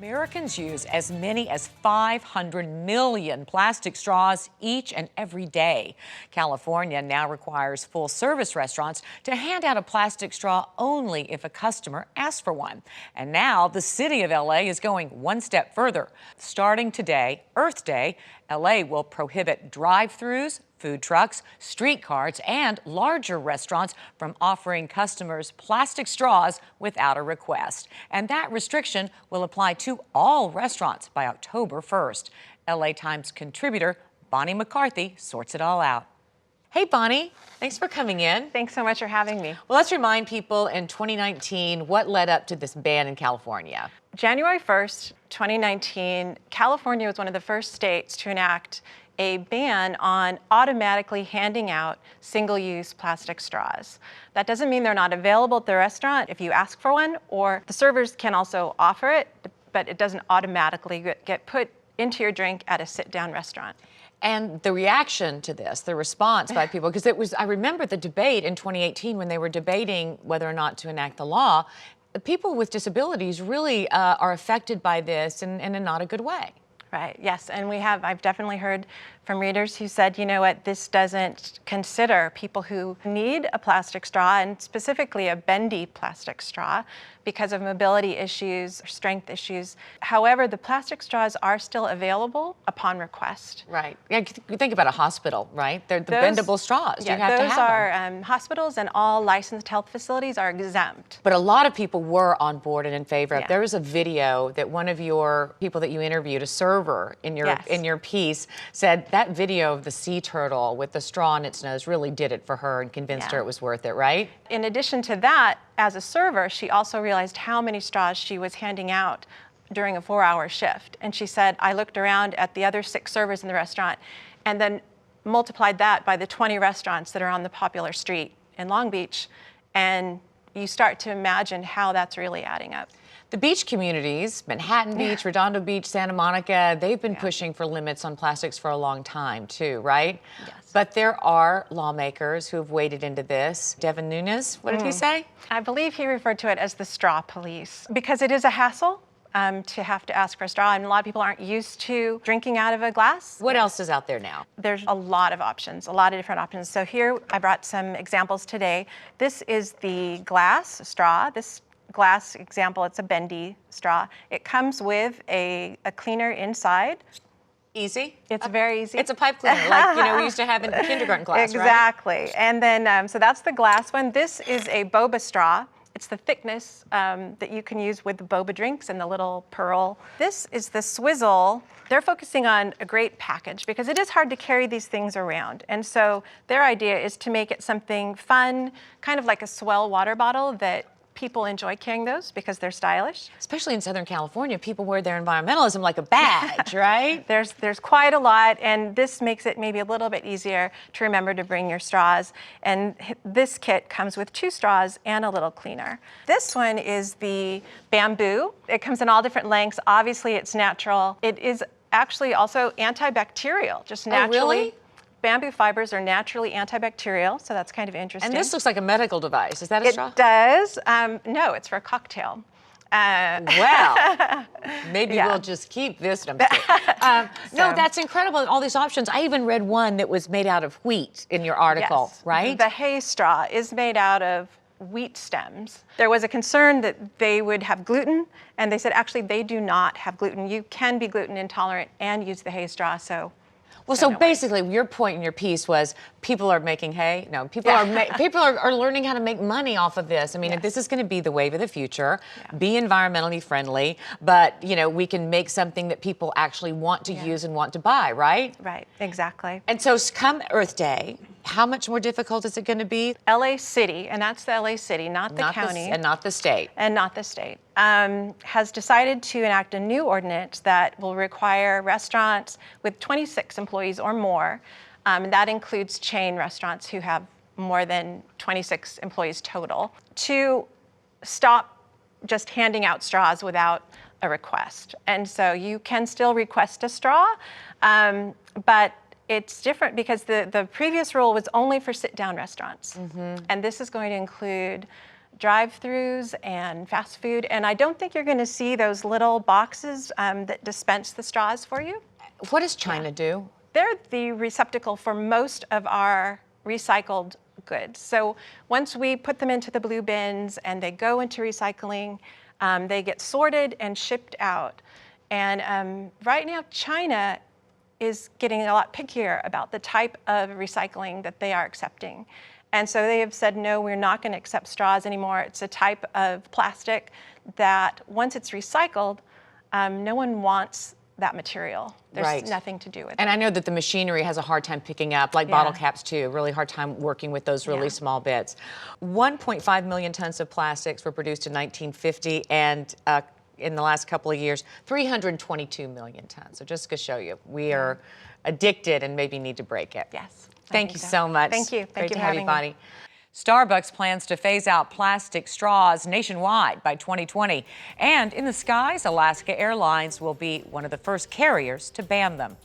Americans use as many as 500 million plastic straws each and every day. California now requires full-service restaurants to hand out a plastic straw only if a customer asks for one. And now the city of LA is going one step further. Starting today, Earth Day, LA will prohibit drive-thrus, food trucks, street carts, and larger restaurants from offering customers plastic straws without a request. And that restriction will apply to all restaurants by October 1st. LA Times contributor Bonnie McCarthy sorts it all out. Hey, Bonnie, thanks for coming in. Thanks so much for having me. Well, let's remind people in 2019 what led up to this ban in California. January 1st, 2019, California was one of the first states to enact a ban on automatically handing out single-use plastic straws. That doesn't mean they're not available at the restaurant if you ask for one, or the servers can also offer it, but it doesn't automatically get put into your drink at a sit-down restaurant. And the reaction to this, the response by people, because I remember the debate in 2018 when they were debating whether or not to enact the law. People with disabilities really are affected by this in a not a good way. Right, yes, and I've definitely heard from readers who said, you know what, this doesn't consider people who need a plastic straw, and specifically a bendy plastic straw, because of mobility issues or strength issues. However, the plastic straws are still available upon request. Right, yeah, you think about a hospital, right? They're the bendable straws, yeah, you have to have them. Those are hospitals, and all licensed health facilities are exempt. But a lot of people were on board and in favor of. Yeah. There was a video that one of your people that you interviewed, a server in your piece, said that video of the sea turtle with the straw in its nose really did it for her and convinced her it was worth it, right? In addition to that, as a server, she also realized how many straws she was handing out during a 4-hour shift. And she said, I looked around at the other 6 servers in the restaurant and then multiplied that by the 20 restaurants that are on the popular street in Long Beach, and you start to imagine how that's really adding up. The beach communities, Manhattan Beach, Redondo Beach, Santa Monica, they've been pushing for limits on plastics for a long time too, right? Yes. But there are lawmakers who have waded into this. Devin Nunes, what did he say? I believe he referred to it as the straw police, because it is a hassle to have to ask for a straw, and a lot of people aren't used to drinking out of a glass. What else is out there now? There's a lot of options, a lot of different options. So here I brought some examples today. This is the glass straw. This glass example, it's a bendy straw. It comes with a cleaner inside. Easy? It's very easy. It's a pipe cleaner, like we used to have in kindergarten class, exactly. Right? And then, so that's the glass one. This is a boba straw. It's the thickness that you can use with the boba drinks and the little pearl. This is the swizzle. They're focusing on a great package because it is hard to carry these things around. And so their idea is to make it something fun, kind of like a Swell water bottle that people enjoy carrying those because they're stylish. Especially in Southern California, people wear their environmentalism like a badge, right? There's quite a lot, and this makes it maybe a little bit easier to remember to bring your straws. And this kit comes with 2 straws and a little cleaner. This one is the bamboo. It comes in all different lengths. Obviously, it's natural. It is actually also antibacterial, just naturally. Oh, really? Bamboo fibers are naturally antibacterial, so that's kind of interesting. And this looks like a medical device. Is that a straw? It does. No, it's for a cocktail. Well, maybe we'll just keep this. No, that's incredible, all these options. I even read one that was made out of wheat in your article, yes. right? The hay straw is made out of wheat stems. There was a concern that they would have gluten, and they said actually they do not have gluten. You can be gluten intolerant and use the hay straw, so. Well, so basically, your point in your piece was people are making hay. No, people are learning how to make money off of this. I mean, this is going to be the wave of the future. Be environmentally friendly, but we can make something that people actually want to use and want to buy, right? Right, exactly. And so, come Earth Day, how much more difficult is it going to be? LA City, and that's the LA City, not the county. And not the state. And not the state. Has decided to enact a new ordinance that will require restaurants with 26 employees or more, that includes chain restaurants who have more than 26 employees total, to stop just handing out straws without a request. And so you can still request a straw, but it's different because the previous rule was only for sit-down restaurants. And this is going to include drive-throughs and fast food. And I don't think you're going to see those little boxes that dispense the straws for you. What does China do? They're the receptacle for most of our recycled goods. So once we put them into the blue bins and they go into recycling, they get sorted and shipped out. And right now, China is getting a lot pickier about the type of recycling that they are accepting. And so they have said, no, we're not going to accept straws anymore. It's a type of plastic that once it's recycled, no one wants that material. There's nothing to do with it. And I know that the machinery has a hard time picking up, like bottle caps too, really hard time working with those really small bits. 1.5 million tons of plastics were produced in 1950, and in the last couple of years, 322 million tons. So just to show you, we are addicted and maybe need to break it. Yes. Thank you so much. Thank you. Great you to for have you, having Bonnie. me. Starbucks plans to phase out plastic straws nationwide by 2020. And in the skies, Alaska Airlines will be one of the first carriers to ban them.